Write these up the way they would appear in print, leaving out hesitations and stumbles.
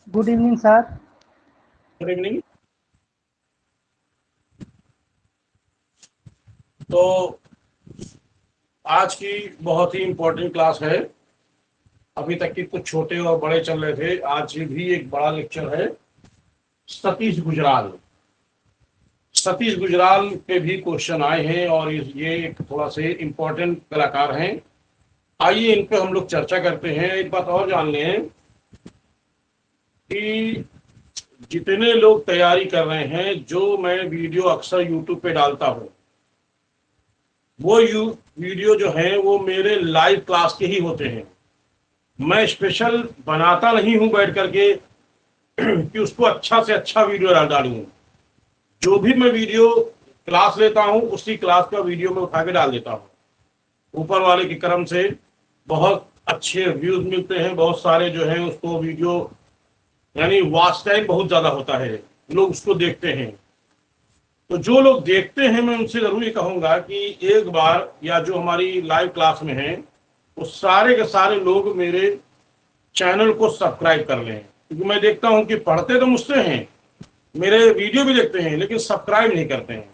Good evening sir. Good evening. तो आज की बहुत ही इम्पोर्टेंट क्लास है। अभी तक की कुछ छोटे और बड़े चल रहे थे, आज भी एक बड़ा लेक्चर है। सतीश गुजराल। सतीश गुजराल पे भी क्वेश्चन आए हैं और ये एक थोड़ा से इम्पोर्टेंट कलाकार हैं। आइए इन पे हम लोग चर्चा करते हैं। एक बात और जान लें कि जितने लोग तैयारी कर रहे हैं, जो मैं वीडियो अक्सर यूट्यूब पे डालता हूँ, वो वीडियो जो है वो मेरे लाइव क्लास के ही होते हैं। मैं स्पेशल बनाता नहीं हूं बैठ करके कि उसको अच्छा से अच्छा वीडियो डालूं। जो भी मैं वीडियो क्लास लेता हूं, उसी क्लास का वीडियो में उठा के डाल देता हूं। ऊपर वाले के करम से बहुत अच्छे व्यूज मिलते हैं। बहुत सारे जो है उसको वीडियो यानी वॉच टाइम बहुत ज्यादा होता है, लोग उसको देखते हैं। तो जो लोग देखते हैं, मैं उनसे जरूर ये कहूंगा कि एक बार या जो हमारी लाइव क्लास में है, वो सारे के सारे लोग मेरे चैनल को सब्सक्राइब कर लें। क्योंकि मैं देखता हूं कि पढ़ते तो मुझसे हैं, मेरे वीडियो भी देखते हैं, लेकिन सब्सक्राइब नहीं करते हैं।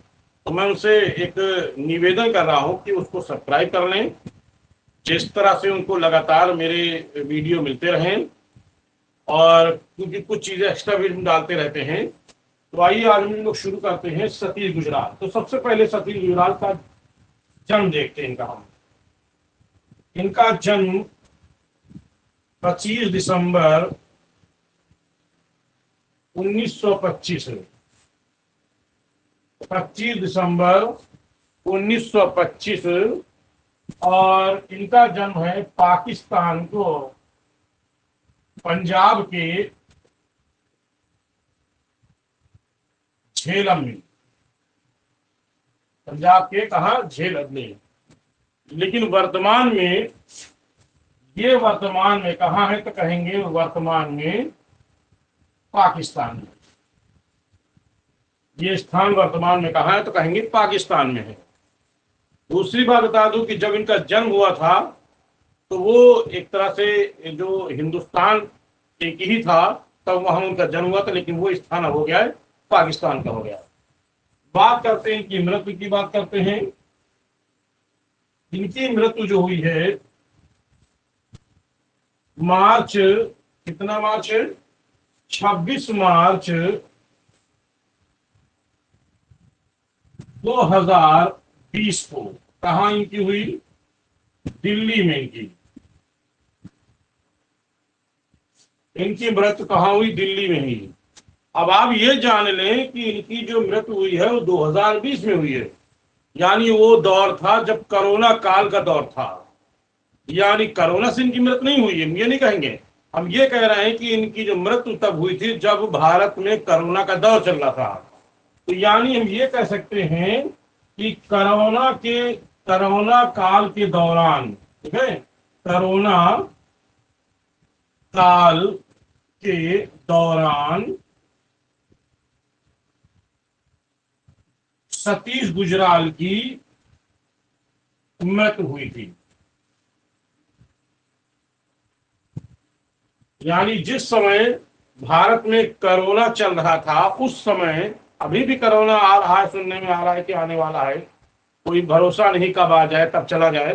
तो मैं उनसे एक निवेदन कर रहा हूं कि उसको सब्सक्राइब कर लें, जिस तरह से उनको लगातार मेरे वीडियो मिलते रहें। और क्योंकि कुछ चीजें एक्स्ट्रा भी हम डालते रहते हैं। तो आइए आज हम लोग शुरू करते हैं। सतीश गुजराल। तो सबसे पहले सतीश गुजराल का जन्म देखते हैं। इनका जन्म 25 दिसंबर 1925 है। 25 दिसंबर 1925। और इनका जन्म है पाकिस्तान को पंजाब के झेलम में। पंजाब के कहा, झेलम में। लेकिन वर्तमान में कहा है, तो कहेंगे वर्तमान में पाकिस्तान में। ये स्थान वर्तमान में कहा है, तो कहेंगे पाकिस्तान में है। दूसरी बात बता दूं कि जब इनका जन्म हुआ था, तो वो एक तरह से जो हिंदुस्तान एक ही था, तब वहां उनका जन्म हुआ था। लेकिन वो स्थान अब हो गया है, पाकिस्तान का हो गया। बात करते हैं इनकी मृत्यु की। बात करते हैं इनकी मृत्यु जो हुई है मार्च, कितना मार्च है, 26 मार्च 2020 को। कहा इनकी हुई, दिल्ली में। इनकी मृत्यु कहाँ हुई, दिल्ली में ही। अब आप ये जान लें कि इनकी जो मृत्यु हुई है वो 2020 में हुई है। यानी वो दौर था जब कोरोना काल का दौर था। यानी कोरोना से इनकी मृत्यु नहीं हुई है, हम ये नहीं कहेंगे। हम ये कह रहे हैं कि इनकी जो मृत्यु तब हुई थी जब भारत में कोरोना का दौर चल रहा था। तो यानी हम ये कह सकते हैं कि कोरोना काल के दौरान, ठीक है, कोरोना काल के दौरान सतीश गुजराल की मृत्यु हुई थी। यानी जिस समय भारत में कोरोना चल रहा था, उस समय, अभी भी कोरोना आ रहा है, सुनने में आ रहा है कि आने वाला है, कोई भरोसा नहीं कब आ जाए कब चला जाए।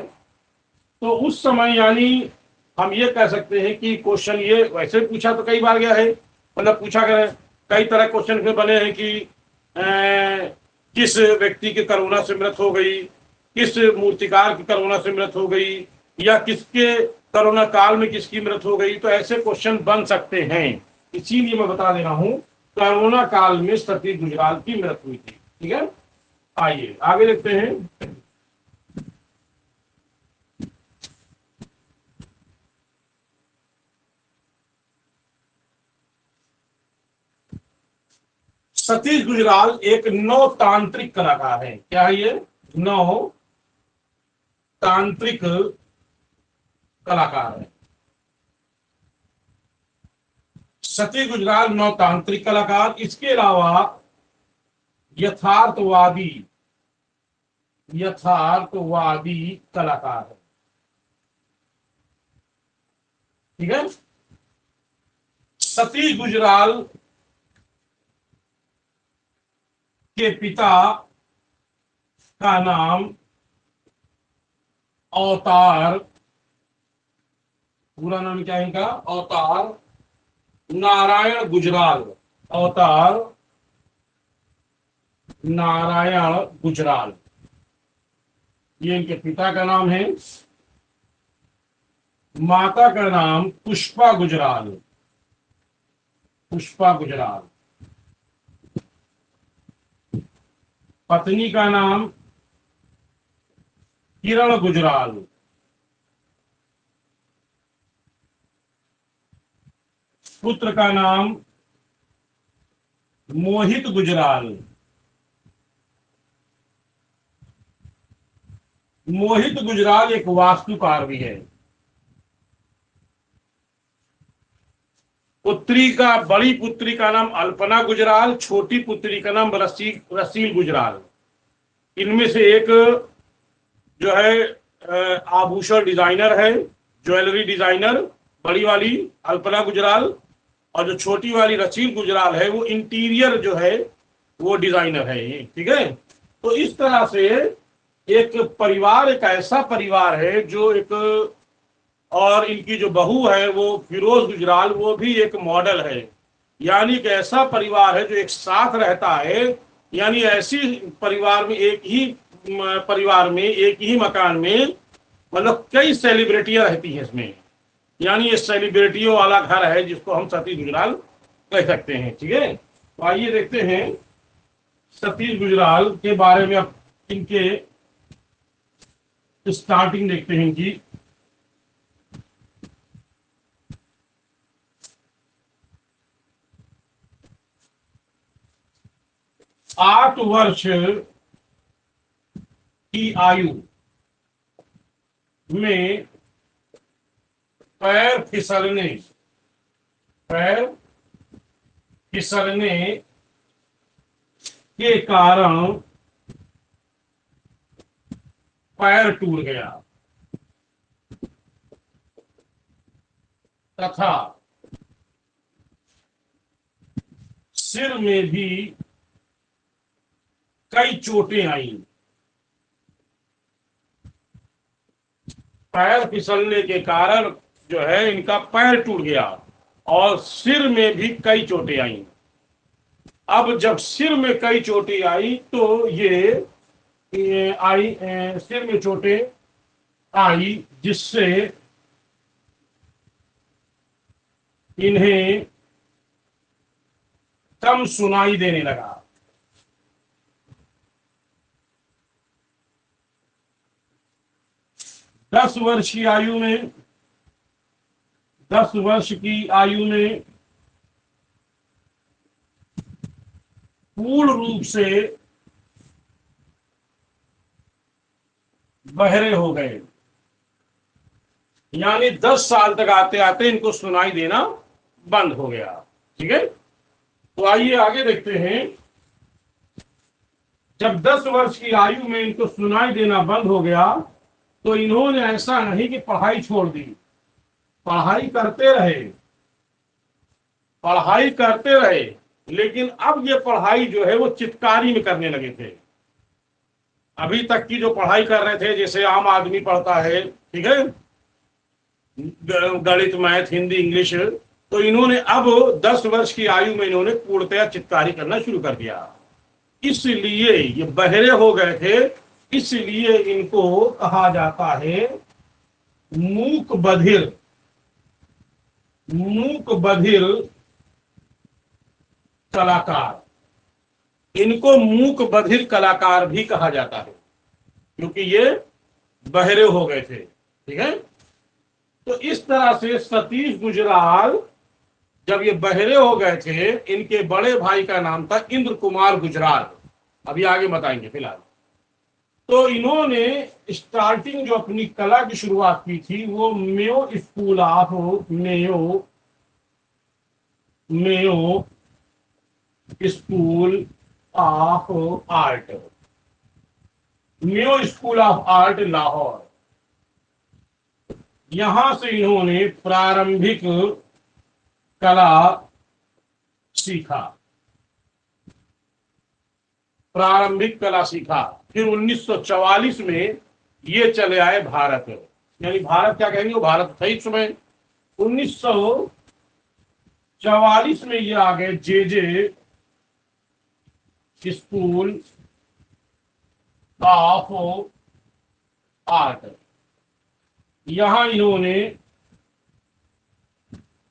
तो उस समय यानी हम ये कह सकते हैं कि क्वेश्चन ये वैसे पूछा तो कई बार गया है, मतलब पूछा गया है, कई तरह क्वेश्चन फिर बने हैं कि किस व्यक्ति की कोरोना से मृत्यु हो गई, किस मूर्तिकार की कोरोना से मृत्यु हो गई, या किसके कोरोना काल में किसकी मृत्यु हो गई। तो ऐसे क्वेश्चन बन सकते हैं, इसीलिए मैं बता दे रहा हूं कोरोना काल में सतीश गुजराल की मृत्यु हुई थी। ठीक है, आइए आगे देखते हैं। सतीश गुजराल एक नौ तांत्रिक कलाकार है। क्या है ये, नौ तांत्रिक कलाकार है। सतीश गुजराल नौ तांत्रिक कलाकार, इसके अलावा यथार्थवादी यथार्थवादी कलाकार है। ठीक है, सतीश गुजराल के पिता का नाम अवतार, पूरा नाम क्या है इनका? अवतार नारायण गुजराल। अवतार नारायण गुजराल, ये इनके पिता का नाम है। माता का नाम पुष्पा गुजराल। पुष्पा गुजराल। पत्नी का नाम किरण गुजराल। पुत्र का नाम मोहित गुजराल। मोहित गुजराल एक वास्तुकार भी है। बड़ी पुत्री का नाम अल्पना गुजराल, छोटी पुत्री का नाम रसील गुजराल। इनमें से एक जो है आभूषण डिजाइनर है, ज्वेलरी डिजाइनर, बड़ी वाली अल्पना गुजराल, और जो छोटी वाली रसील गुजराल है वो इंटीरियर जो है वो डिजाइनर है। ठीक है, तो इस तरह से एक परिवार, एक ऐसा परिवार है जो एक, और इनकी जो बहू है वो फिरोज गुजराल, वो भी एक मॉडल है। यानी एक ऐसा परिवार है जो एक साथ रहता है। यानी ऐसी परिवार में एक ही मकान में मतलब कई सेलिब्रिटियां रहती हैं इसमें। यानी ये सेलिब्रिटियों वाला घर है जिसको हम सतीश गुजराल कह सकते हैं। ठीक है, तो आइए देखते हैं सतीश गुजराल के बारे में। अब इनके स्टार्टिंग देखते हैं इनकी। आठ वर्ष की आयु में पैर फिसलने के कारण पैर टूट गया तथा सिर में भी कई चोटें आई। पैर फिसलने के कारण जो है इनका पैर टूट गया और सिर में भी कई चोटें आई। अब जब सिर में कई चोटें आई तो सिर में चोटें आई जिससे इन्हें कम सुनाई देने लगा। दस वर्ष की आयु में पूर्ण रूप से बहरे हो गए। यानी 10 साल तक आते आते इनको सुनाई देना बंद हो गया। ठीक है, तो आइए आगे देखते हैं। जब 10 वर्ष की आयु में इनको सुनाई देना बंद हो गया तो इन्होंने ऐसा नहीं कि पढ़ाई छोड़ दी, पढ़ाई करते रहे, लेकिन अब ये पढ़ाई जो है वो चित्कारी में करने लगे थे। अभी तक की जो पढ़ाई कर रहे थे जैसे आम आदमी पढ़ता है, ठीक है, गणित, मैथ, हिंदी, इंग्लिश, तो इन्होंने अब 10 वर्ष की आयु में इन्होंने पूर्णतया चित्कारी करना शुरू कर दिया। इसलिए ये बहरे हो गए थे, इसलिए इनको कहा जाता है मूक बधिर कलाकार। इनको मूक बधिर कलाकार भी कहा जाता है क्योंकि ये बहरे हो गए थे। ठीक है, तो इस तरह से सतीश गुजराल जब ये बहरे हो गए थे, इनके बड़े भाई का नाम था इंद्र कुमार गुजराल, अभी आगे बताएंगे। फिलहाल तो इन्होंने स्टार्टिंग जो अपनी कला की शुरुआत की थी वो Mayo school of art Lahore, यहां से इन्होंने प्रारंभिक कला सीखा, प्रारंभिक कला सीखा। फिर 1944 में ये चले आए भारत, यानी भारत क्या कहेंगे, वो भारत था इस समय। 1944 में ये आ गए जे जे स्कूल ऑफ आर्ट। यहां इन्होंने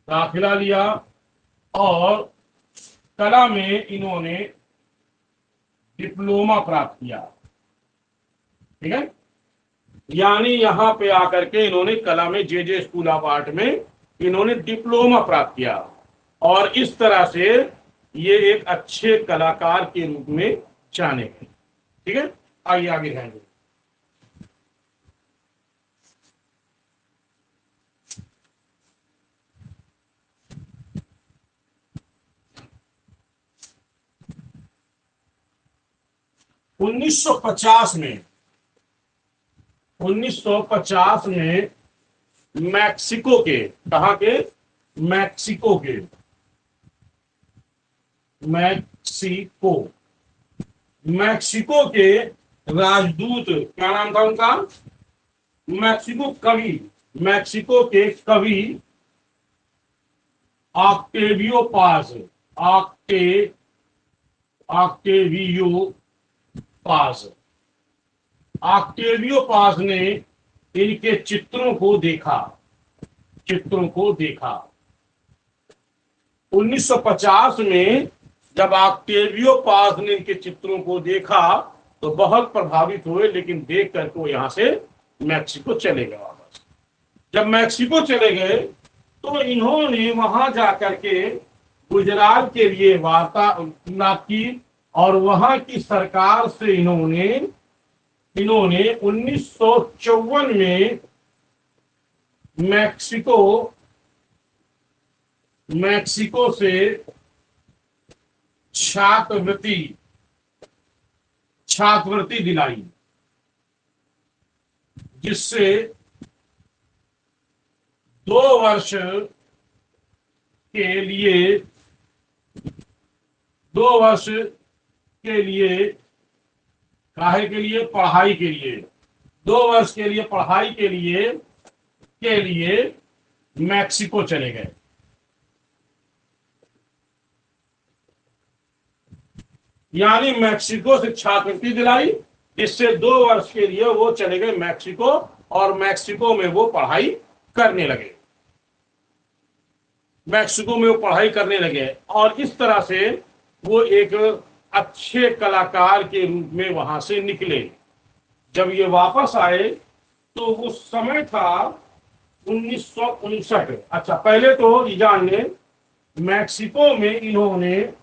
दाखिला लिया और कला में इन्होंने डिप्लोमा प्राप्त किया। ठीक है, यानी यहां पे आकर के इन्होंने कला में जे स्कूल ऑफ आर्ट में इन्होंने डिप्लोमा प्राप्त किया और इस तरह से ये एक अच्छे कलाकार के रूप में जाने गए। ठीक है, आइए आगे जाएंगे। उन्नीस सौ पचास में 1950 में मैक्सिको के, कहां के, मैक्सिको के, मैक्सिको मैक्सिको के राजदूत, क्या नाम था उनका, मैक्सिको के कवि ऑक्टेवियो पाज, ऑक्टेवियो पाज ऑक्टेवियो पाज ने इनके चित्रों को देखा। 1950 में जब ऑक्टेवियो पाज ने इनके चित्रों को देखा तो बहुत प्रभावित हुए, लेकिन देख करके वो यहां से मैक्सिको चले गए वापस। जब मैक्सिको चले गए तो इन्होंने वहां जाकर के गुजरात के लिए वार्तालाप की और वहां की सरकार से इन्होंने 1954 में मैक्सिको से छात्रवृत्ति दिलाई, जिससे 2 वर्ष के लिए काहे के लिए, पढ़ाई के लिए, 2 वर्ष के लिए पढ़ाई के लिए मैक्सिको चले गए। यानी मैक्सिको से छात्रवृत्ति दिलाई, जिससे 2 वर्ष के लिए वो चले गए मैक्सिको और मैक्सिको में वो पढ़ाई करने लगे। और इस तरह से वो एक अच्छे कलाकार के रूप में वहां से निकले। जब ये वापस आए तो वो समय था 1959। अच्छा, पहले तो ईजान ने मैक्सिको में इन्होंने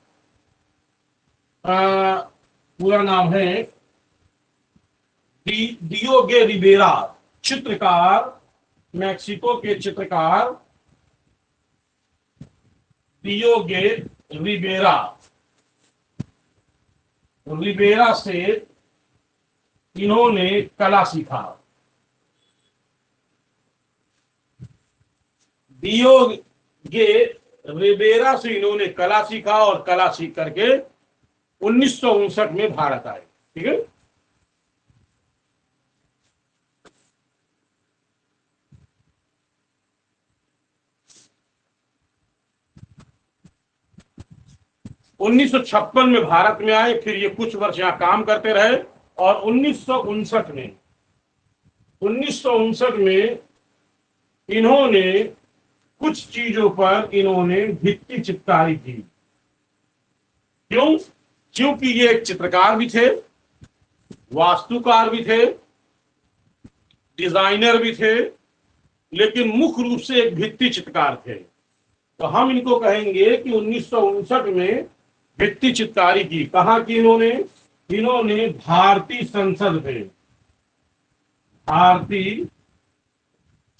पूरा नाम है डियोगे रिबेरा, चित्रकार, मैक्सिको के चित्रकार डियोगे रिबेरा से इन्होंने कला सीखा। डियोगे रिबेरा से इन्होंने कला सीखा और कला सीख करके 1959 में भारत आए। ठीक है, उन्नीस सौ 56 में भारत में आए, फिर ये कुछ वर्ष यहां काम करते रहे और 1959 में इन्होंने कुछ चीजों पर इन्होंने भित्ति चित्रकारी की। क्योंकि ये एक चित्रकार भी थे, वास्तुकार भी थे, डिजाइनर भी थे, लेकिन मुख्य रूप से एक भित्ति चित्रकार थे। तो हम इनको कहेंगे कि 1959 में भित्ति चित्रकारी की। कहां की इन्होंने भारतीय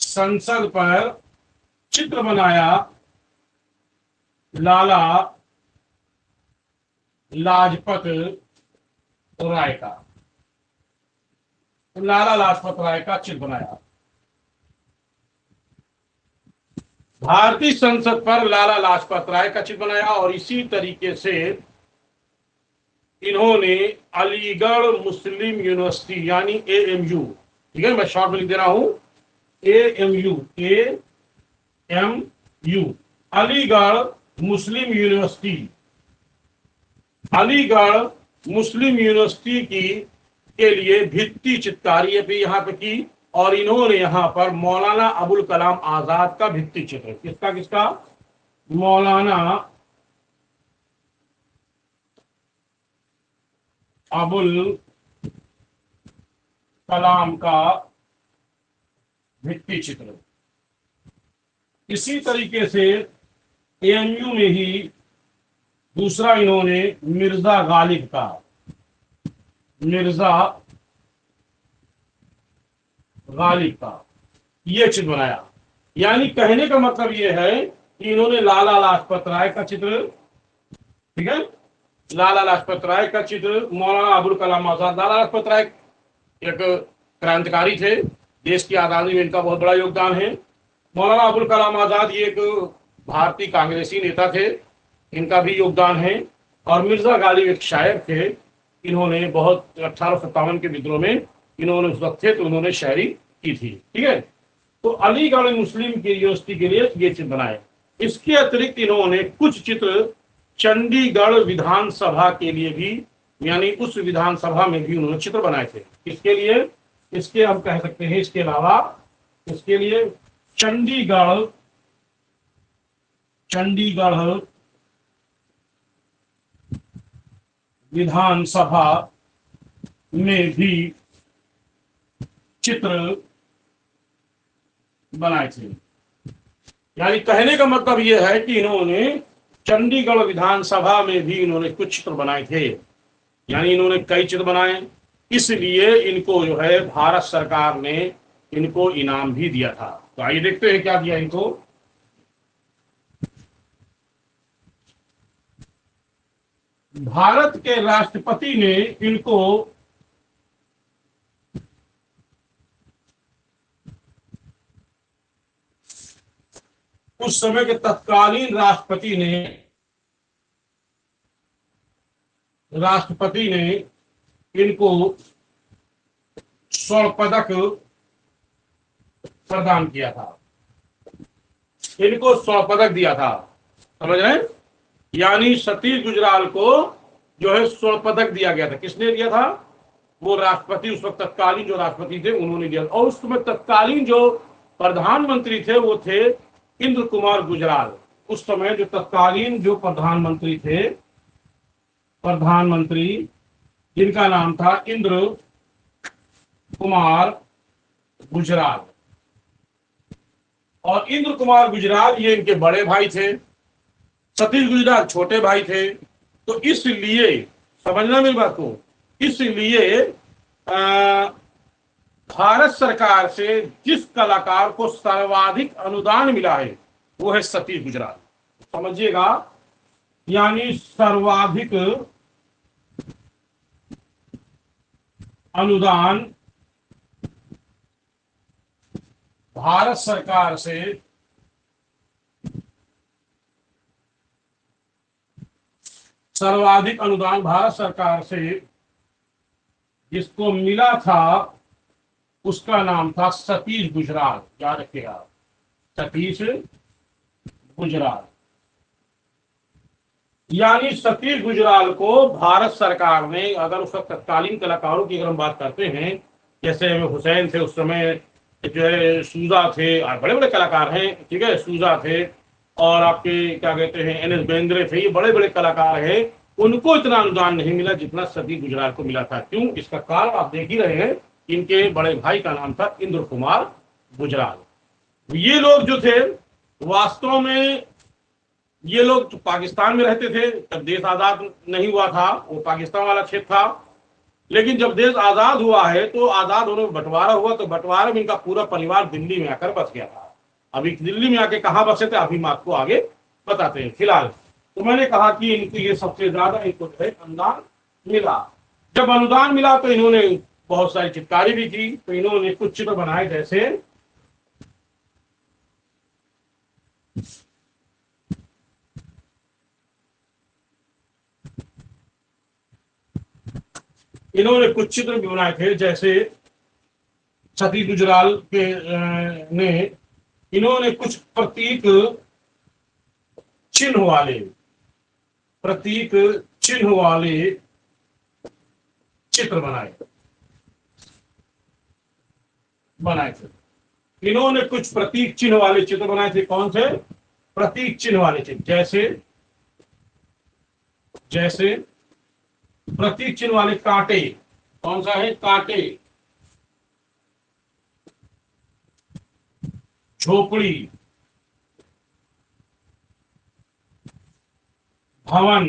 संसद पर चित्र बनाया लाला लाजपत राय का चित्र बनाया। भारतीय संसद पर लाला लाजपत राय का चित्र बनाया और इसी तरीके से इन्होंने अलीगढ़ मुस्लिम यूनिवर्सिटी यानी एएमयू, ठीक है, मैं शॉर्ट में लिख दे रहा हूं, एएमयू, एएमयू, अलीगढ़ मुस्लिम यूनिवर्सिटी, अलीगढ़ मुस्लिम यूनिवर्सिटी की के लिए भित्ति चित्रकारी भी यहाँ पे की और इन्होंने यहाँ पर मौलाना अबुल कलाम आजाद का भित्ति चित्र, किसका किसका, मौलाना अबुल कलाम का भित्ति चित्र। इसी तरीके से एएमयू में ही दूसरा इन्होंने मिर्जा गालिब का, मिर्जा गालिब का ये चित्र बनाया। यानी कहने का मतलब ये है कि इन्होंने लाला लाजपत राय का चित्र, ठीक है, लाला लाजपत राय का चित्र, मौलाना अबुल कलाम आजाद। लाला लाजपत राय एक क्रांतिकारी थे, देश की आजादी में इनका बहुत बड़ा योगदान है। मौलाना अबुल कलाम आजाद ये एक भारतीय कांग्रेसी नेता थे, इनका भी योगदान है। और मिर्जा गालिब एक शायर थे, इन्होंने बहुत 1857 के विद्रोह में इन्होंने उस वक्त थे तो उन्होंने शायरी की थी, ठीक है। तो अलीगढ़ मुस्लिम यूनिवर्सिटी के लिए ये चित्र बनाए। इसके अतिरिक्त इन्होंने कुछ चित्र चंडीगढ़ विधानसभा के लिए भी, यानी उस विधानसभा में भी उन्होंने चित्र बनाए थे। इसके लिए, इसके हम कह सकते हैं, इसके अलावा इसके लिए चंडीगढ़ विधानसभा में भी चित्र बनाए थे। यानी कहने का मतलब यह है कि इन्होंने चंडीगढ़ विधानसभा में भी इन्होंने कुछ चित्र बनाए थे, यानी इन्होंने कई चित्र बनाए, इसलिए इनको जो है भारत सरकार ने इनको इनाम भी दिया था। तो आइए देखते हैं क्या दिया इनको। भारत के राष्ट्रपति ने इनको उस समय के तत्कालीन राष्ट्रपति ने इनको स्वर्ण पदक प्रदान किया था, इनको स्वर्ण पदक दिया था, समझ रहे हैं। यानी सतीश गुजराल को जो है स्वर्ण पदक दिया गया था। किसने दिया था? वो राष्ट्रपति, उस वक्त तत्कालीन जो राष्ट्रपति थे उन्होंने दिया। और उस समय तत्कालीन जो प्रधानमंत्री थे वो थे इंद्र कुमार गुजराल। उस समय जो तत्कालीन जो प्रधानमंत्री थे, प्रधानमंत्री जिनका नाम था इंद्र कुमार गुजराल, और इंद्र कुमार गुजराल ये इनके बड़े भाई थे, सतीश गुजराल छोटे भाई थे। तो इसलिए समझना मेरी बात को, इसलिए भारत सरकार से जिस कलाकार को सर्वाधिक अनुदान मिला है वो है सतीश गुजराल, समझिएगा। यानी सर्वाधिक अनुदान भारत सरकार से सर्वाधिक अनुदान भारत सरकार से जिसको मिला था उसका नाम था सतीश गुजराल। याद रखिएगा, सतीश गुजराल। यानी सतीश गुजराल को भारत सरकार ने, अगर उस वक्त तत्कालीन कलाकारों की अगर हम बात करते हैं, जैसे हुसैन थे उस समय, जो है सूजा थे, बड़े बड़े कलाकार हैं, ठीक है, सूजा थे, और आपके क्या कहते हैं एनएस बेंद्रे थे, ये बड़े बड़े कलाकार हैं, उनको इतना अनुदान नहीं मिला जितना सतीश गुजराल को मिला था। क्यों? इसका कारण आप देख ही रहे हैं, इनके बड़े भाई का नाम था इंद्र कुमार गुजराल। ये लोग जो थे वास्तव में, ये लोग तो पाकिस्तान में रहते थे, जब देश आजाद नहीं हुआ था, वो पाकिस्तान वाला क्षेत्र था। लेकिन जब देश आजाद हुआ है तो आजाद होने में बंटवारा हुआ, तो बंटवारे में इनका पूरा परिवार दिल्ली में आकर बस गया था। अभी दिल्ली में आके कहाँ बसे थे अभी हम आपको आगे बताते हैं। फिलहाल तो मैंने कहा कि इनको ये सबसे ज्यादा इनको अनुदान मिला। जब अनुदान मिला तो इन्होंने बहुत सारी चित्रकारी भी की। तो इन्होंने कुछ चित्र बनाए, जैसे इन्होंने कुछ चित्र भी बनाए थे, जैसे सतीश गुजराल के ने इन्होंने कुछ चिन्ह वाले प्रतीक चिन्ह वाले चित्र बनाए थे। इन्होंने कुछ प्रतीक चिन्ह वाले चित्र बनाए थे। कौन से प्रतीक चिन्ह वाले चित्र? जैसे जैसे प्रतीक चिन्ह वाले कांटे। कौन सा है? कांटे, झोपड़ी, भवन,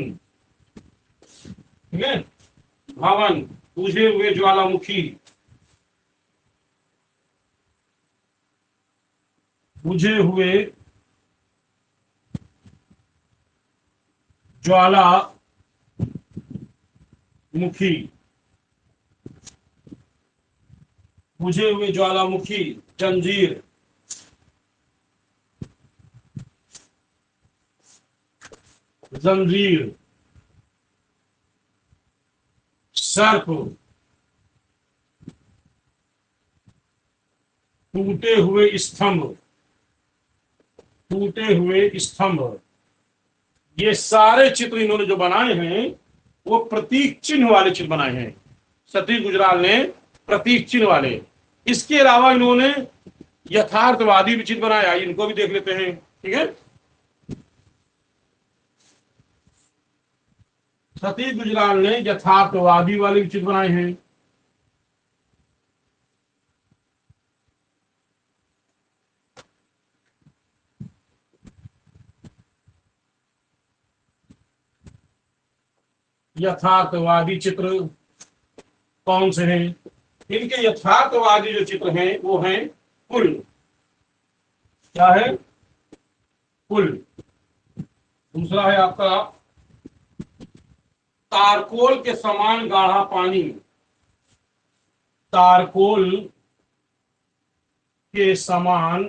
ठीक है, भवन, बुझे हुए ज्वालामुखी, बुझे हुए ज्वालामुखी, बुझे हुए ज्वालामुखी, जंजीर, जंजीर, सर्प, टूटे हुए स्तंभ, टूटे हुए स्तंभ। ये सारे चित्र इन्होंने जो बनाए हैं वो प्रतीक चिन्ह वाले चित्र बनाए हैं। सतीश गुजराल ने प्रतीक चिन्ह वाले। इसके अलावा इन्होंने यथार्थवादी भी चित्र बनाया, इनको भी देख लेते हैं। ठीक है, सतीश गुजराल ने यथार्थवादी वाले भी चित्र बनाए हैं। यथार्थवादी चित्र कौन से हैं? इनके यथार्थवादी जो चित्र हैं वो हैं पुल। क्या है? पुल। दूसरा है आपका तारकोल के समान गाढ़ा पानी। तारकोल के समान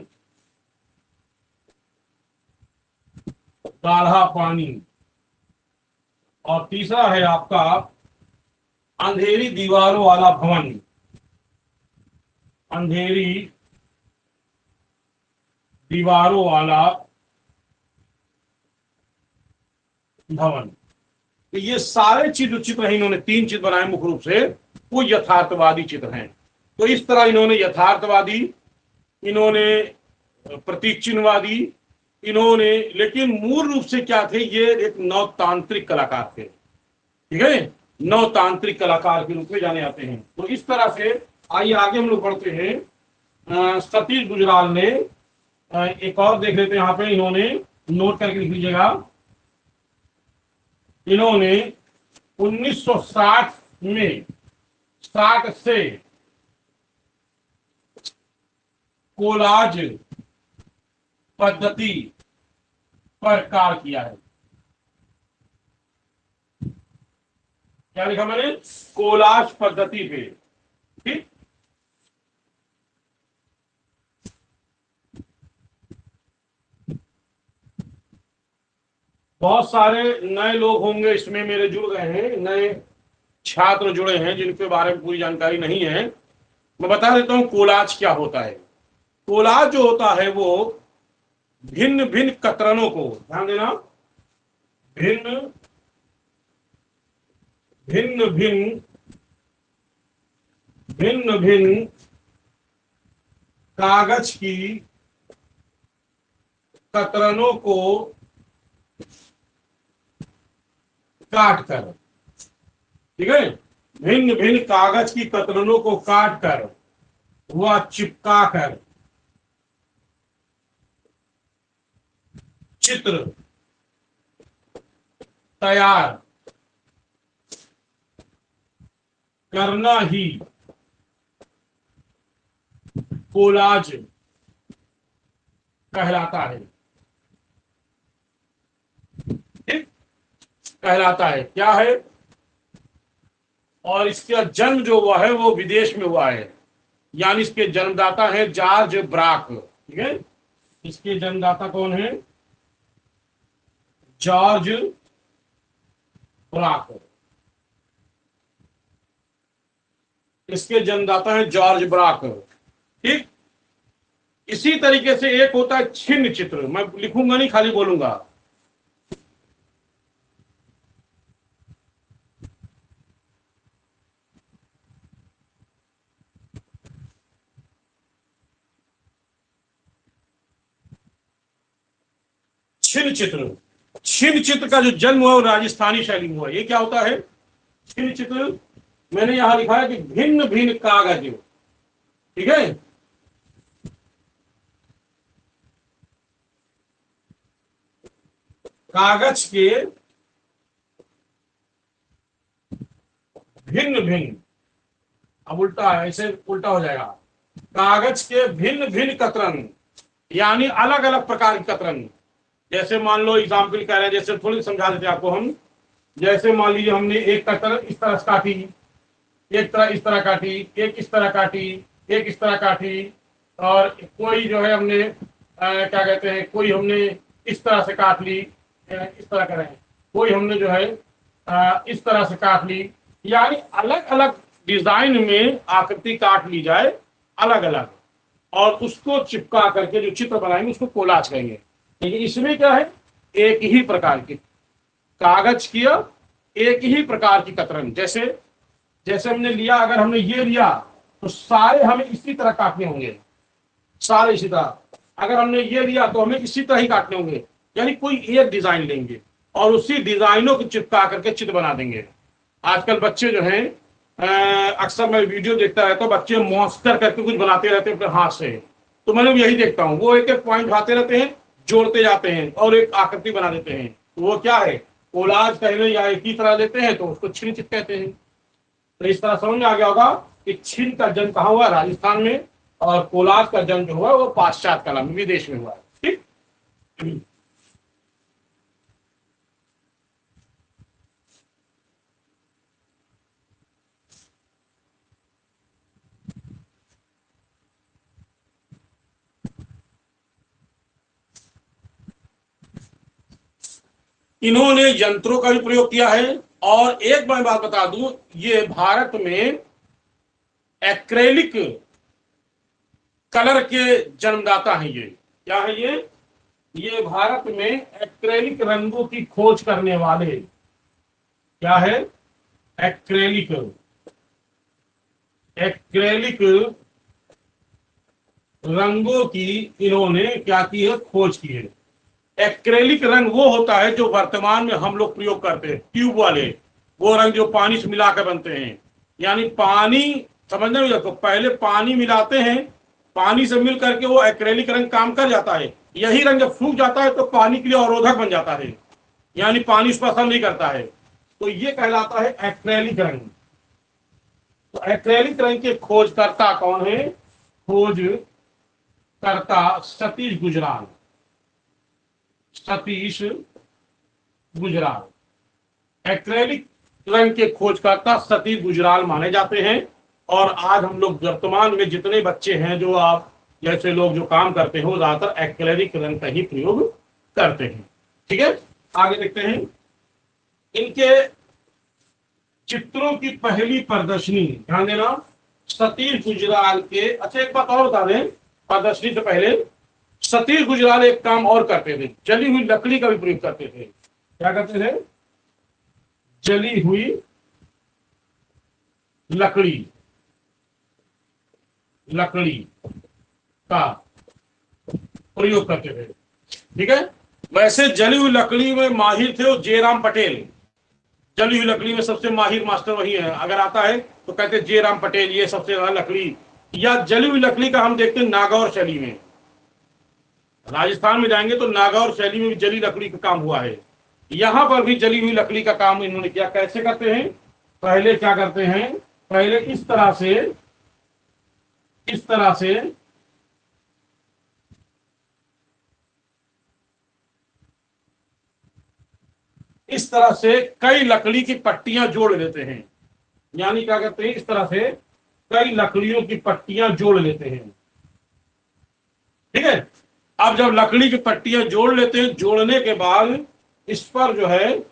गाढ़ा पानी। और तीसरा है आपका अंधेरी दीवारों वाला भवन। अंधेरी दीवारों वाला भवन। तो ये सारे चित्र हैं, इन्होंने 3 चित्र बनाए मुख्य रूप से, वो यथार्थवादी चित्र हैं। तो इस तरह इन्होंने यथार्थवादी, इन्होंने प्रतीक चिन्हवादी, इन्होंने, लेकिन मूल रूप से क्या थे? ये एक नवतांत्रिक कलाकार थे। ठीक है, नवतांत्रिक कलाकार के रूप में जाने जाते हैं। तो इस तरह से आइए आगे हम लोग बढ़ते हैं। सतीश गुजराल ने एक और देख लेते हैं यहां पे, इन्होंने नोट करके लिख लीजिएगा। इन्होंने 1960 में 60 से कोलाज पद्धति पर कार्य किया है। क्या लिखा मैंने? कोलाज पद्धति पे। ठीक, बहुत सारे नए लोग होंगे इसमें मेरे जुड़ गए हैं, नए छात्र जुड़े हैं जिनके बारे में पूरी जानकारी नहीं है। मैं बता देता हूं कोलाज क्या होता है। कोलाज जो होता है वो भिन्न भिन्न कतरनों को, ध्यान देना, भिन्न भिन्न भिन्न भिन्न भिन्न कागज की कतरनों को काट कर, ठीक है, भिन्न भिन्न कागज की कतरनों को काट कर वह चिपका कर चित्र तैयार करना ही कोलाज कहलाता है। ठीक, कहलाता है। क्या है? और इसका जन्म जो हुआ है वो विदेश में हुआ है, यानी इसके जन्मदाता है जॉर्ज ब्राक। ठीक है, इसके जन्मदाता कौन है? George Barack. इसके जन्मदाता हैं जॉर्ज ब्राक। ठीक, इसी तरीके से एक होता है छिन्न चित्र, मैं लिखूंगा नहीं, खाली बोलूंगा। छिन्न चित्र, छिन्न चित्र का जो जन्म हुआ वो राजस्थानी शैली में हुआ। ये क्या होता है छिन्न चित्र? मैंने यहां लिखा है कि भिन्न भिन्न कागज, ठीक है, कागज के भिन्न भिन्न, अब उल्टा है, ऐसे उल्टा हो जाएगा, कागज के भिन्न भिन्न कतरन, यानी अलग अलग प्रकार की कतरन। जैसे मान लो एग्जाम्पल कह रहे हैं, जैसे थोड़ी समझा देते आपको हम। जैसे मान लीजिए हमने एक कतर इस तरह से काटी, एक तरह इस तरह काटी, एक इस तरह काटी, एक इस तरह काटी, और कोई जो है हमने क्या कहते हैं, कोई हमने इस तरह से काट ली, इस तरह करें, कोई हमने जो है इस तरह से काट ली, यानी अलग अलग डिजाइन में आकृति काट ली जाए अलग अलग, और उसको चिपका करके जो चित्र बनाएंगे उसको कोलाज कहेंगे। लेकिन इसमें क्या है, एक ही प्रकार की कागज किया, एक ही प्रकार की कतरन। जैसे जैसे हमने लिया, अगर हमने ये लिया तो सारे हमें इसी तरह काटने होंगे, सारे इसी तरह। अगर हमने ये लिया तो हमें इसी तरह ही काटने होंगे, यानी कोई एक डिजाइन लेंगे और उसी डिजाइनों को चिपका करके चित्र बना देंगे। आजकल बच्चे जो हैं, अक्सर मैं वीडियो देखता रहता हूँ, बच्चे मॉन्स्टर करके कुछ बनाते रहते हैं अपने हाथ से। तो मैंने भी यही देखता हूँ, वो एक एक पॉइंट उठाते रहते हैं, जोड़ते जाते हैं और एक आकृति बना देते हैं। तो वो क्या है, कोलाज कहने, या एक ही तरह लेते हैं तो उसको छिन्न चित्र कहते हैं। तो इस तरह समझ में आ गया होगा कि छिन्न का जन्म कहाँ हुआ, राजस्थान में, और कोलाज का जन्म जो हुआ वो पाश्चात्य कला में, विदेश में हुआ है। ठीक, इन्होंने यंत्रों का भी प्रयोग किया है। और एक मैं बात बता दूं, ये भारत में एक्रेलिक कलर के जन्मदाता हैं। ये क्या है, ये भारत में एक्रेलिक रंगों की खोज करने वाले, क्या है, एक्रेलिक, एक्रेलिक रंगों की इन्होंने क्या की है, खोज की है। एक्रेलिक रंग वो होता है जो वर्तमान में हम लोग प्रयोग करते हैं, ट्यूब वाले, वो रंग जो पानी से मिलाकर बनते हैं। यानी पानी, समझने में देखो, पहले पानी मिलाते हैं, पानी से मिल करके वो एक्रेलिक रंग काम कर जाता है। यही रंग जब सूख जाता है तो पानी के लिए अवरोधक बन जाता है, यानी पानी उस पर असर नहीं करता है। तो ये कहलाता है एक्रेलिक रंग। तो एक्रेलिक रंग के खोजकर्ता कौन है, खोजकर्ता सतीश गुजराल, सतीश गुजराल, एक्रेलिक रंग के खोजकर्ता सतीश गुजराल माने जाते हैं। और आज हम लोग वर्तमान में जितने बच्चे हैं, जो आप जैसे लोग जो काम करते हैं, वो ज्यादातर एक्रेलिक रंग का ही प्रयोग करते हैं। ठीक है, आगे देखते हैं। इनके चित्रों की पहली प्रदर्शनी, ध्यान देना, सतीश गुजराल के। अच्छा, एक बात और बता दें, प्रदर्शनी से पहले सतीश गुजराल एक काम और करते थे, जली हुई लकड़ी का भी प्रयोग करते थे। क्या करते थे, जली हुई लकड़ी, लकड़ी का प्रयोग करते थे। ठीक है, वैसे जली हुई लकड़ी में माहिर थे वो जयराम पटेल। जली हुई लकड़ी में सबसे माहिर मास्टर वही है, अगर आता है तो कहते हैं जयराम पटेल, ये सबसे ज्यादा लकड़ी। या जली हुई लकड़ी का हम देखते हैं नागौर शैली में, राजस्थान में जाएंगे तो नागौर शैली में भी जली लकड़ी का काम हुआ है। यहां पर भी जली हुई लकड़ी का काम इन्होंने किया। कैसे करते हैं, पहले क्या करते हैं, पहले इस तरह से, इस तरह से इस तरह से कई लकड़ी की पट्टियां जोड़ लेते हैं। यानी क्या करते हैं, इस तरह से कई लकड़ियों की पट्टियां जोड़ लेते हैं। ठीक है, अब जब लकड़ी की पट्टियां जोड़ लेते हैं, जोड़ने के बाद इस पर जो है,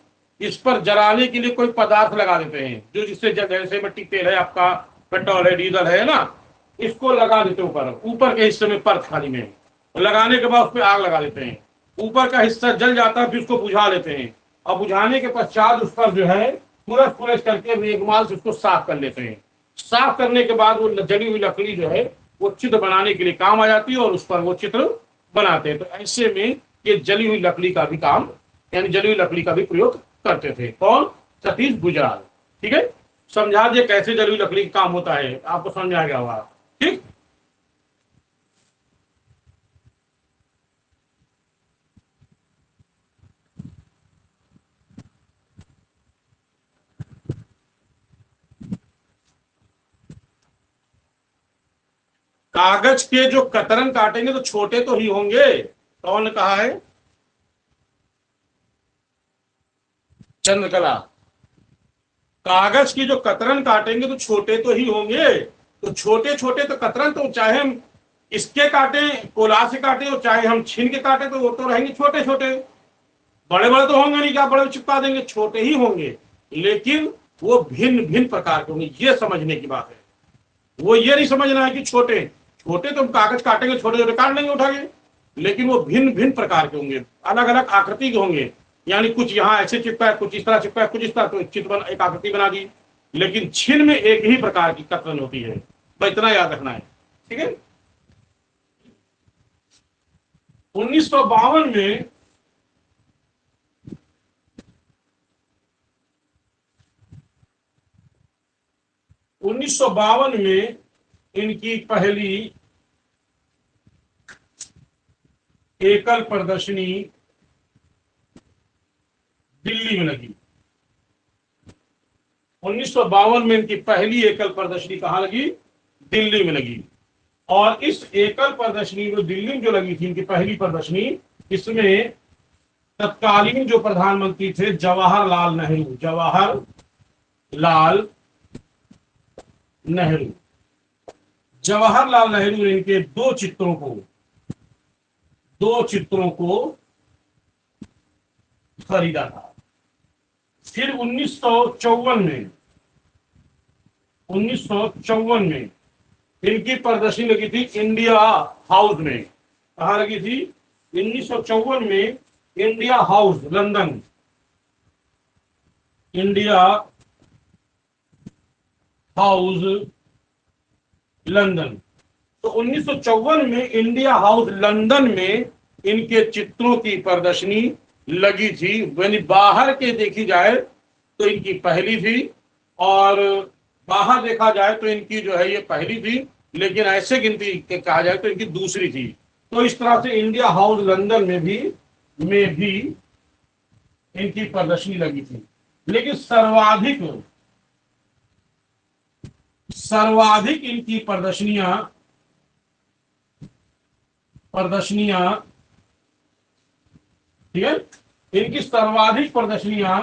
इस पर जलाने के लिए कोई पदार्थ लगा देते हैं, जो जिससे जैसे मिट्टी तेल है आपका, पेट्रोल है, डीजल है ना, इसको लगा देते हैं ऊपर, ऊपर के हिस्से में परत खाली में, लगाने के बाद उस पर आग लगा देते हैं। ऊपर का हिस्सा जल जाता है, फिर उसको बुझा लेते हैं, और बुझाने के पश्चात उस पर जो है पूरस करके रेगमाल से उसको साफ कर लेते हैं। साफ करने के बाद वो जली हुई लकड़ी जो है वो चित्र बनाने के लिए काम आ जाती है, और उस पर वो चित्र बनाते हैं। तो ऐसे में ये जली हुई लकड़ी का भी काम, यानी जली हुई लकड़ी का भी प्रयोग करते थे। कौन? सतीश गुजराल। ठीक है, समझा दिए कैसे जली हुई लकड़ी का काम होता है, आपको समझ आ गया होगा। ठीक, कागज के जो कतरन काटेंगे तो छोटे तो ही होंगे। कौन ने कहा है? चंद्रकला। कागज की जो कतरन काटेंगे तो छोटे तो ही होंगे। तो छोटे छोटे तो कतरन, तो चाहे हम इसके काटे, कोला से काटे, और चाहे हम छीन के काटे, तो वो तो रहेंगे छोटे छोटे। बड़े बड़े तो होंगे नहीं, क्या बड़े चिपका देंगे, छोटे ही होंगे। लेकिन वो भिन्न भिन्न प्रकार के होंगे, ये समझने की बात है। वो ये नहीं समझना है कि छोटे छोटे तो हम कागज काटेंगे, छोटे छोटे काट लेंगे उठा के, लेकिन वो भिन्न भिन्न प्रकार के होंगे, अलग अलग आकृति के होंगे। यानी कुछ यहाँ ऐसे चिपका है, कुछ इस तरह चिपका है, कुछ इस तरह, तो एक आकृति बना दी। लेकिन छिन में एक ही प्रकार की कतरन होती है, तो इतना याद रखना है। ठीक है। 1952 में 1952 में इनकी पहली एकल प्रदर्शनी दिल्ली में लगी। 1952 में इनकी पहली एकल प्रदर्शनी कहां लगी? दिल्ली में लगी। और इस एकल प्रदर्शनी में दिल्ली में जो लगी थी इनकी पहली प्रदर्शनी, इसमें तत्कालीन जो प्रधानमंत्री थे जवाहरलाल नेहरू, जवाहरलाल नेहरू, जवाहरलाल नेहरू ने इनके दो चित्रों को खरीदा था। फिर 1954 में इनकी प्रदर्शनी लगी थी इंडिया हाउस में। कहा लगी थी? 1954 में India house, London, India house London. तो 1954 में इंडिया हाउस लंदन में इनके चित्रों की प्रदर्शनी लगी थी। यानी बाहर के देखी जाए तो इनकी पहली थी, और बाहर देखा जाए तो इनकी जो है ये पहली थी, लेकिन ऐसे गिनती के कहा जाए तो इनकी दूसरी थी। तो इस तरह से इंडिया हाउस लंदन में भी इनकी प्रदर्शनी लगी थी। लेकिन सर्वाधिक इनकी प्रदर्शनियां, ठीक है, इनकी सर्वाधिक प्रदर्शनियां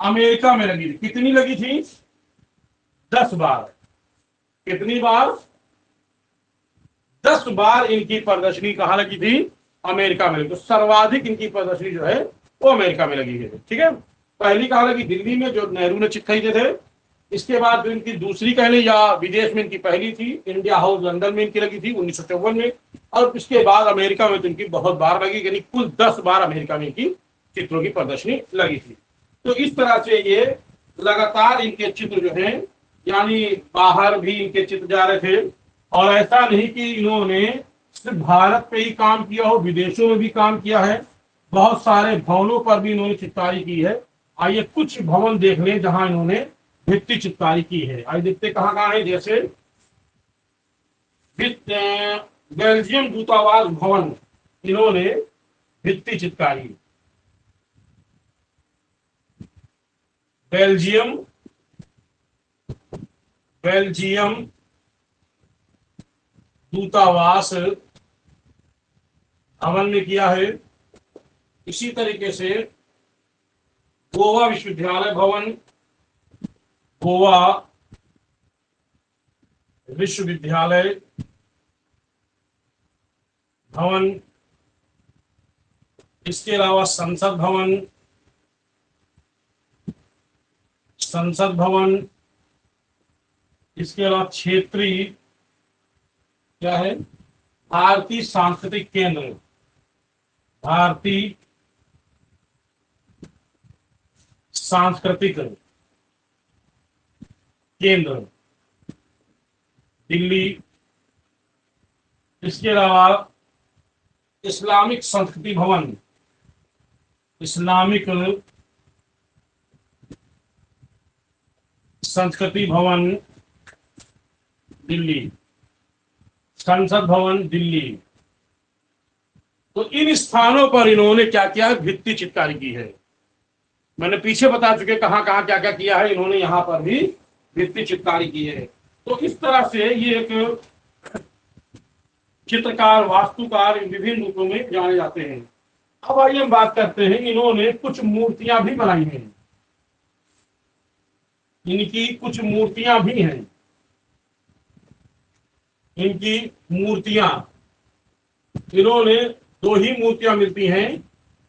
अमेरिका में लगी थी। कितनी लगी थी? 10 बार। कितनी बार? 10 बार इनकी प्रदर्शनी कहां लगी थी? अमेरिका में लगी। तो सर्वाधिक इनकी प्रदर्शनी जो है वो अमेरिका में लगी है। ठीक है। पहली कहां लगी? दिल्ली में, जो नेहरू ने चिट खरीदे थे। इसके बाद जो इनकी दूसरी कह लें, या विदेश में इनकी पहली थी, इंडिया हाउस लंदन में इनकी लगी थी 1954 में। और इसके बाद अमेरिका में तो इनकी बहुत बार लगी, यानी कुल 10 बार अमेरिका में इनकी चित्रों की प्रदर्शनी लगी थी। तो इस तरह से ये लगातार इनके चित्र जो है, यानी बाहर भी इनके चित्र जा रहे थे। और ऐसा नहीं कि इन्होंने सिर्फ भारत पे ही काम किया हो, विदेशों में भी काम किया है। बहुत सारे भवनों पर भी इन्होंने चित्रकारी की है। आइए कुछ भवन देख लें जहां इन्होंने भित्ति चित्रकारी की है। आइए देखते कहां कहां है। जैसे बेल्जियम दूतावास भवन, इन्होंने भित्ति चित्रकारी। बेल्जियम दूतावास भवन में किया है। इसी तरीके से गोवा विश्वविद्यालय भवन, गोवा विश्वविद्यालय भवन, इसके अलावा संसद भवन, संसद भवन, इसके अलावा क्षेत्रीय क्या है, भारतीय सांस्कृतिक केंद्र, भारतीय सांस्कृतिक केंद्र दिल्ली, इसके अलावा इस्लामिक संस्कृति भवन, इस्लामिक संस्कृति भवन दिल्ली, संसद भवन दिल्ली। तो इन स्थानों पर इन्होंने क्या किया है, भित्ति चित्रकारी की है। मैंने पीछे बता चुके कहां कहां क्या क्या किया है, इन्होंने यहां पर भी भित्ति चित्रकारी की है। तो इस तरह से ये एक चित्रकार, वास्तुकार विभिन्न रूपों में जाने जाते हैं। अब आइए हम बात करते हैं, इन्होंने कुछ मूर्तियां भी बनाई हैं, इनकी कुछ मूर्तियां भी हैं, इनकी मूर्तियां, इन्होंने दो ही मूर्तियां मिलती हैं।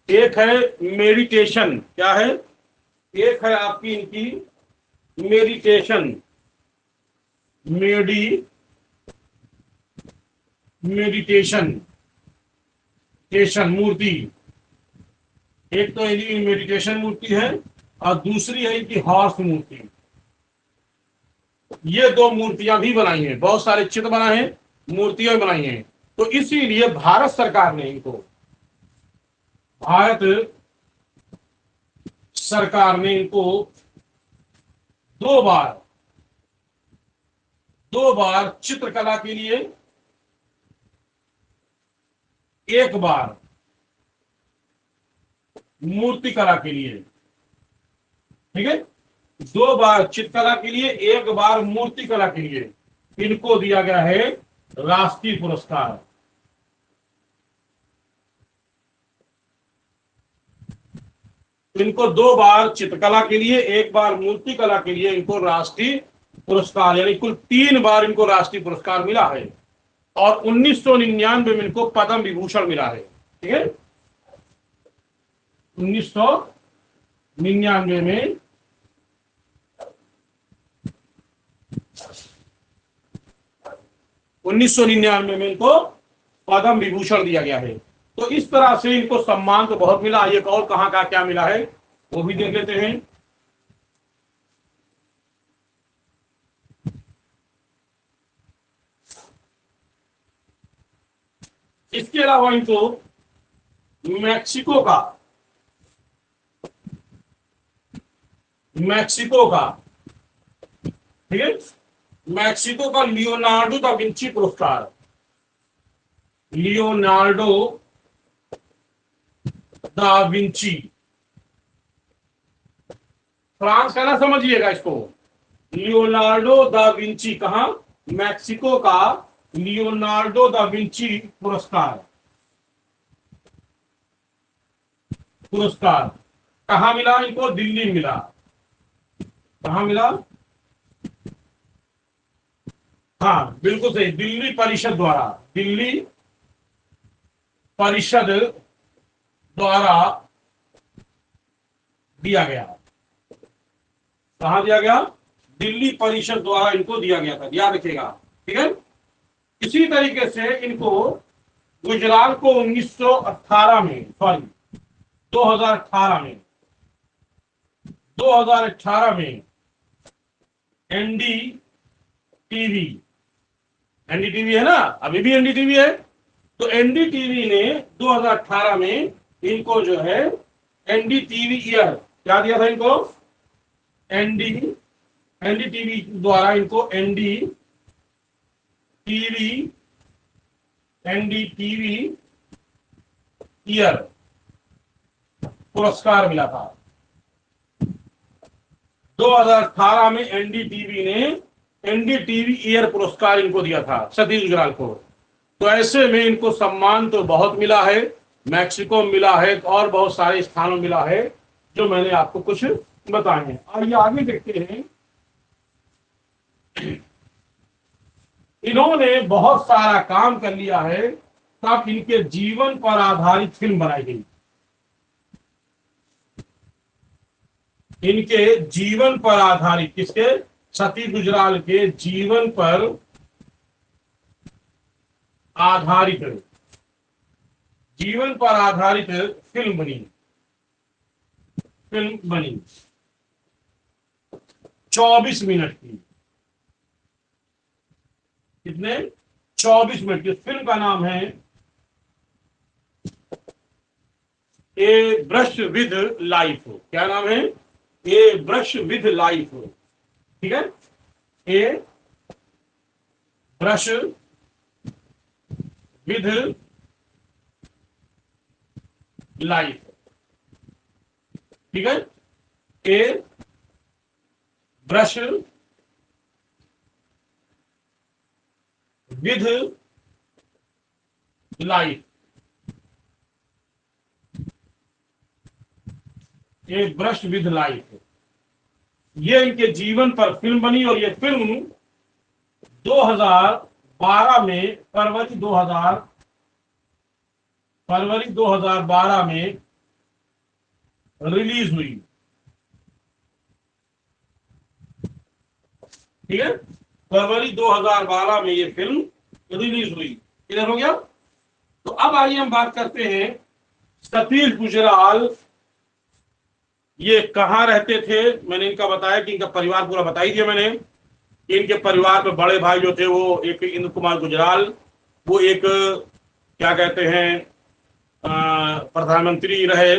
एक है मेडिटेशन, क्या है, एक है आपकी इनकी मेडिटेशन, मेडिटेशन मूर्ति। एक तो इनकी मेडिटेशन मूर्ति है और दूसरी है इनकी हॉर्स मूर्ति। ये दो मूर्तियां भी बनाई हैं, बहुत सारे चित्र बनाए हैं, मूर्तियां बनाई हैं। तो इसीलिए भारत सरकार ने इनको, भारत सरकार ने इनको दो बार चित्रकला के लिए, एक बार मूर्ति कला के लिए, ठीक है, दो बार चित्रकला के लिए, एक बार मूर्ति कला के लिए इनको दिया गया है राष्ट्रीय पुरस्कार। इनको दो बार चित्रकला के लिए, एक बार मूर्ति कला के लिए इनको राष्ट्रीय पुरस्कार, यानी कुल 3 बार इनको राष्ट्रीय पुरस्कार मिला है। और 1999 में इनको पद्म विभूषण मिला है, ठीक है, 1999 में इनको पद्म विभूषण दिया गया है। तो इस तरह से इनको सम्मान तो बहुत मिला। एक और कहां का क्या मिला है वो भी देख लेते हैं। इसके अलावा इनको मैक्सिको का, ठीक है, मैक्सिको का लियोनार्डो दा विंची पुरस्कार, लियोनार्डो दा विंची, फ्रांस का ना समझिएगा इसको, लियोनार्डो दा विंची, कहां, मैक्सिको का लियोनार्डो दा विंची पुरस्कार कहां मिला इनको, दिल्ली मिला। कहां मिला, हाँ बिल्कुल सही, दिल्ली परिषद द्वारा दिया गया। कहां दिया गया, दिल्ली परिषद द्वारा इनको दिया गया था, याद रखिएगा, ठीक है। इसी तरीके से इनको गुजरात को 2018 में, सॉरी 2018 में एनडीटीवी है ना, अभी भी एनडीटीवी है, तो एनडीटीवी ने 2018 में इनको जो है एनडीटीवी ईयर क्या दिया था इनको, एनडीटीवी द्वारा इनको एनडीटीवी ईयर पुरस्कार मिला था। 2018 में एनडीटीवी ने एनडीटीवी ईयर पुरस्कार इनको दिया था, सतीश गुजराल को। तो ऐसे में इनको सम्मान तो बहुत मिला है, मैक्सिको मिला है और बहुत सारे स्थानों मिला है, जो मैंने आपको कुछ बताए हैं। आइए आगे देखते हैं। इन्होंने बहुत सारा काम कर लिया है, तब इनके जीवन पर आधारित फिल्म बनाई गई। इनके जीवन पर आधारित, किसके, सती गुजराल के जीवन पर आधारित, जीवन पर आधारित फिल्म बनी, फिल्म बनी 24 मिनट की। कितने, 24 मिनट की। फिल्म का नाम है ए ब्रश विद लाइफ। क्या नाम है, ए ब्रश विद लाइफ। ठीक है, ए ब्रश विद लाइफ। ठीक है, a brush with life, a brush with life. ये इनके जीवन पर फिल्म बनी और ये फिल्म 2012 में, फरवरी 2012 में रिलीज हुई। ठीक है, फरवरी 2012 में ये फिल्म रिलीज हुई। क्लियर हो गया। तो अब आइए हम बात करते हैं सतीश गुजराल ये कहाँ रहते थे। मैंने इनका बताया कि इनका परिवार पूरा बता ही दिया मैंने। इनके परिवार में बड़े भाई जो थे वो एक इंद्र कुमार गुजराल, वो एक क्या कहते हैं प्रधानमंत्री रहे,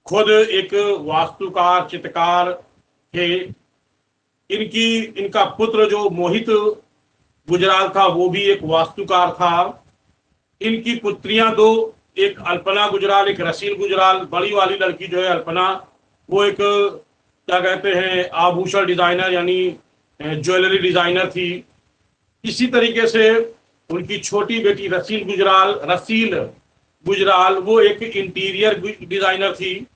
खुद एक वास्तुकार चित्रकार थे। इनका पुत्र जो मोहित गुजराल था वो भी एक वास्तुकार था। इनकी पुत्रियां दो, एक अल्पना गुजराल, एक रसील गुजराल। बड़ी वाली लड़की जो है अल्पना, वो एक क्या कहते हैं आभूषण डिजाइनर यानी ज्वेलरी डिजाइनर थी। इसी तरीके से उनकी छोटी बेटी रसील गुजराल वो एक इंटीरियर डिजाइनर थी।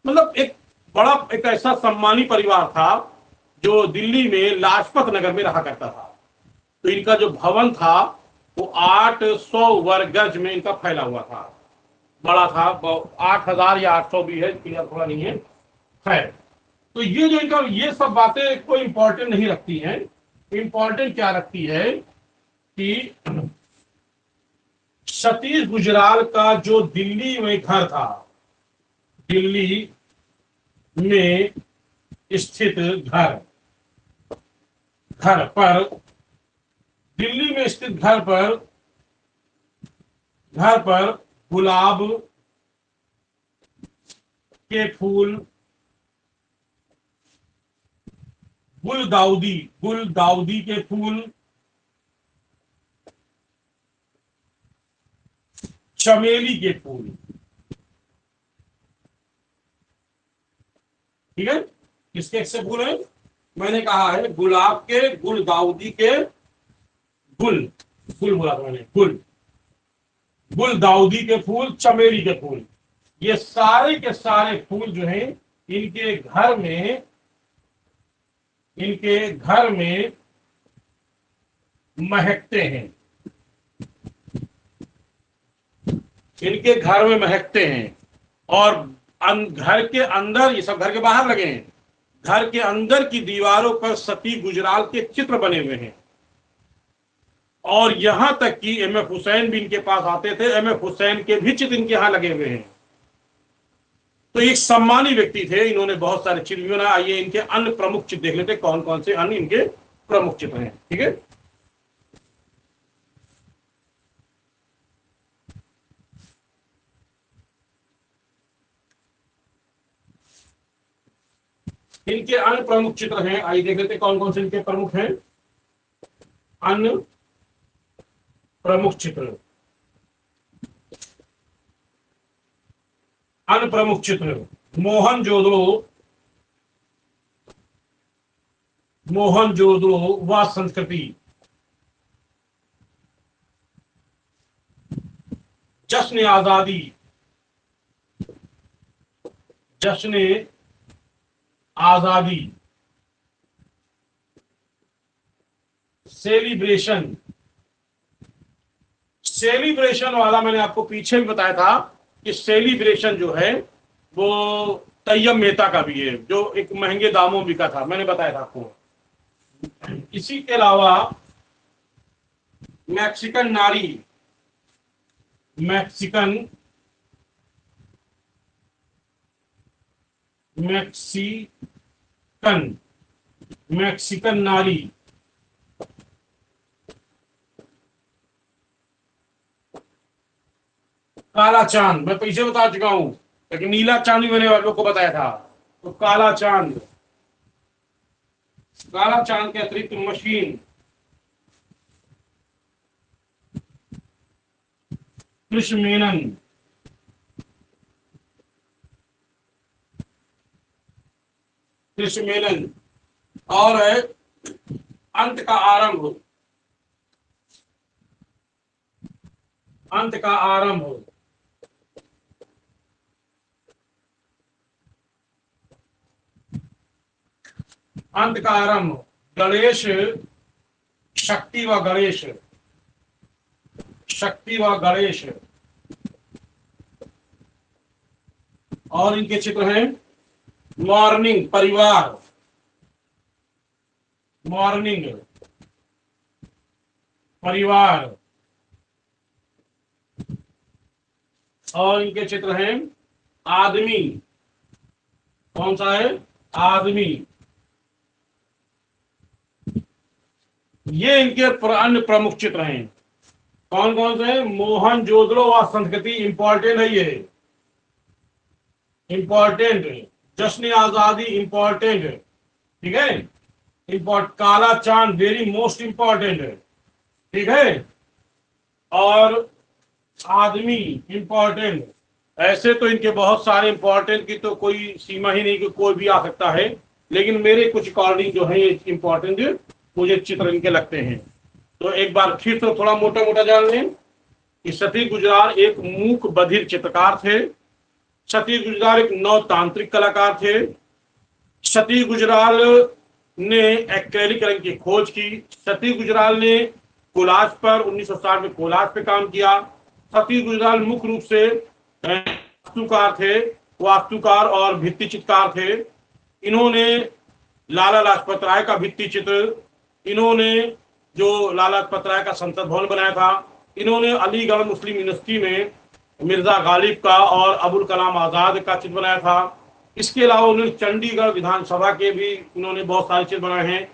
मतलब एक बड़ा एक ऐसा सम्मानी परिवार था जो दिल्ली में लाजपत नगर में रहा करता था। तो इनका जो भवन था वो 800 वर्ग गज में इनका फैला हुआ था, बड़ा था। 8000 या 800 भी है, क्लियर थोड़ा नहीं है, खैर। तो ये जो इनका ये सब बातें कोई इंपॉर्टेंट नहीं रखती हैं। इंपॉर्टेंट क्या रखती है कि सतीश गुजराल का जो दिल्ली में घर था, दिल्ली में स्थित घर पर, दिल्ली में स्थित घर पर गुलाब के फूल, गुलदाउदी के फूल, चमेली के फूल। ठीक है, किसके से फूल है, मैंने कहा है गुलाब के, गुलदाउदी के, गुल बोला था मैंने, गुलदाउदी के फूल, चमेली के फूल। ये सारे के सारे फूल जो हैं इनके घर में महकते हैं, इनके घर में महकते हैं। और घर के अंदर, ये सब घर के बाहर लगे हैं, घर के अंदर की दीवारों पर सती गुजराल के चित्र बने हुए हैं। और यहां तक कि एम.एफ. हुसैन भी इनके पास आते थे, एम.एफ. हुसैन के भी चित्र इनके यहां लगे हुए हैं। तो एक सम्मानी व्यक्ति थे, इन्होंने बहुत सारे चित्र भी बनाए। आइए इनके अन्य प्रमुख चित्र देख लेते, कौन कौन से अन्य इनके प्रमुख चित्र हैं। ठीक है, इनके अन्य प्रमुख चित्र हैं, आइए देख लेते कौन कौन से इनके प्रमुख हैं अन्य प्रमुख चित्र। अन्य प्रमुख चित्र, मोहनजोदड़ो व संस्कृति, जश्न आजादी, सेलिब्रेशन वाला मैंने आपको पीछे भी बताया था कि सेलिब्रेशन जो है वो तैयब मेहता का भी है, जो एक महंगे दामों में बिका था, मैंने बताया था आपको। इसी के अलावा मैक्सिकन नारी, मैक्सिकन मैक्सिकन मैक्सिकन नारी, काला चांद, मैं पीछे बता चुका हूं, लेकिन नीला चांद भी मैंने आप लोग को बताया था। तो काला चांद, काला चांद के अतिरिक्त मशीन, कृष्ण मेनन, कृष्ण मेनन, और है अंत का आरंभ, अंत का आरंभ, अंत का आरंभ, गणेश, शक्ति व गणेश, शक्ति व गणेश। और इनके चित्र हैं मॉर्निंग, परिवार, मॉर्निंग, परिवार। और इनके चित्र हैं आदमी, कौन सा है, आदमी। ये इनके अन्य प्रमुख चित्र हैं। कौन कौन से हैं, मोहनजोदड़ो व संस्कृति, इंपॉर्टेंट है ये, इंपॉर्टेंट, जश्न आजादी इंपॉर्टेंट, ठीक है, काला चांद वेरी मोस्ट इंपॉर्टेंट है, ठीक है, और आदमी इंपॉर्टेंट। ऐसे तो इनके बहुत सारे इंपॉर्टेंट की तो कोई सीमा ही नहीं कि कोई भी आ सकता है, लेकिन मेरे कुछ अकॉर्डिंग जो है ये इंपॉर्टेंट मुझे चित्र इनके लगते हैं। तो एक बार फिर तो थोड़ा मोटा मोटा जान लें कि सतीश गुजराल एक मूक बधिर चित्रकार थे। सतीश गुजराल एक नवतांत्रिक कलाकार थे। सतीश गुजराल ने एक्रेलिक रंग की खोज की। सतीश गुजराल ने कोलाज पर 1960 में कोलाज पे काम किया। सतीश गुजराल मुख्य रूप से वास्तुकार थे, वास्तुकार और भित्ति चित्रकार थे। इन्होंने लाला लाजपत राय का भित्ति चित्र, इन्होंने जो लाला लाजपत राय का संसद भवन बनाया था, इन्होंने अलीगढ़ मुस्लिम यूनिवर्सिटी में मिर्जा गालिब का और अबुल कलाम आजाद का चित्र बनाया था। इसके अलावा उन्होंने चंडीगढ़ विधानसभा के भी इन्होंने बहुत सारे चित्र बनाए हैं।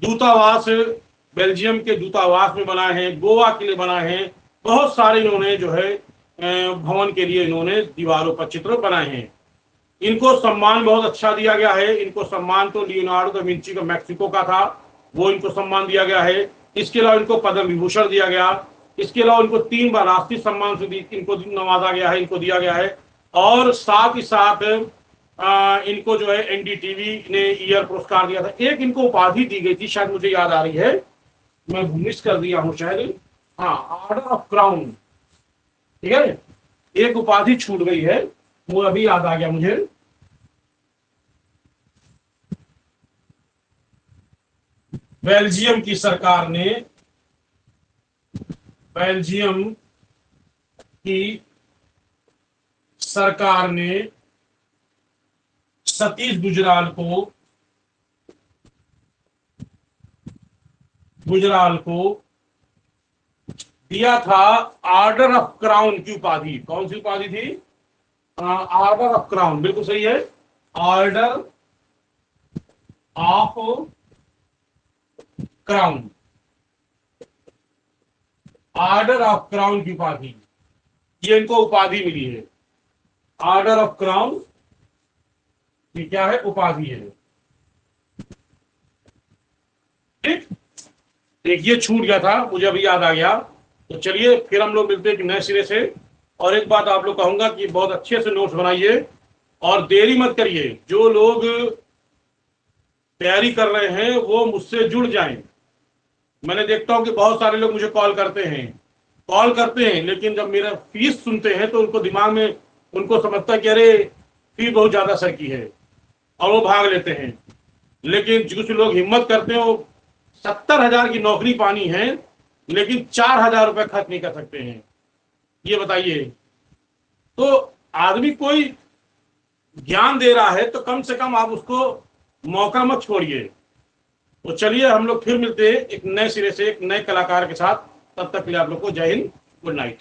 दूतावास, बेल्जियम के दूतावास में बनाए हैं, गोवा के लिए बनाए हैं, बहुत सारे इन्होंने जो है भवन के लिए इन्होंने दीवारों पर चित्र बनाए हैं। इनको सम्मान बहुत अच्छा दिया गया है। इनको सम्मान तो लियोनार्डो दा विंची का मैक्सिको का था, वो इनको सम्मान दिया गया है। इसके अलावा इनको पद्म विभूषण दिया गया। इसके अलावा इनको 3 बार राष्ट्रीय सम्मान से इनको नवाजा गया है, इनको दिया गया है। और साथ ही साथ इनको जो है एनडीटीवी ने ईयर पुरस्कार दिया था। एक इनको उपाधि दी गई थी, शायद मुझे याद आ रही है, मैं मिस कर दिया हूं शायद, हाँ, ऑर्डर ऑफ क्राउन, ठीक है, एक उपाधि छूट गई है, वो अभी याद आ गया मुझे। बेल्जियम की सरकार ने, बेल्जियम की सरकार ने सतीश गुजराल को दिया था ऑर्डर ऑफ क्राउन की उपाधि। कौन सी उपाधि थी, ऑर्डर ऑफ क्राउन, बिल्कुल सही है, order of crown, order of crown की उपाधि, ये इनको उपाधि मिली है। ऑर्डर ऑफ क्राउन ये क्या है, उपाधि है, ठीक। एक ये छूट गया था, मुझे अभी याद आ गया। तो चलिए फिर हम लोग मिलते हैं नए सिरे से। और एक बात आप लोग कहूंगा कि बहुत अच्छे से नोट्स बनाइए और देरी मत करिए। जो लोग तैयारी कर रहे हैं वो मुझसे जुड़ जाएं। मैंने देखता हूं कि बहुत सारे लोग मुझे कॉल करते हैं, लेकिन जब मेरा फीस सुनते हैं तो उनको दिमाग में, उनको समझता है कि अरे फी बहुत ज्यादा सर की है, और वो भाग लेते हैं। लेकिन कुछ लोग हिम्मत करते हैं, वो 70,000 की नौकरी पानी है, लेकिन 4,000 रुपए खर्च नहीं कर सकते हैं। ये बताइए, तो आदमी कोई ज्ञान दे रहा है तो कम से कम आप उसको मौका मत छोड़िए। तो चलिए हम लोग फिर मिलते हैं एक नए सिरे से एक नए कलाकार के साथ। तब तक के लिए आप लोग को जय हिंद, गुड नाइट।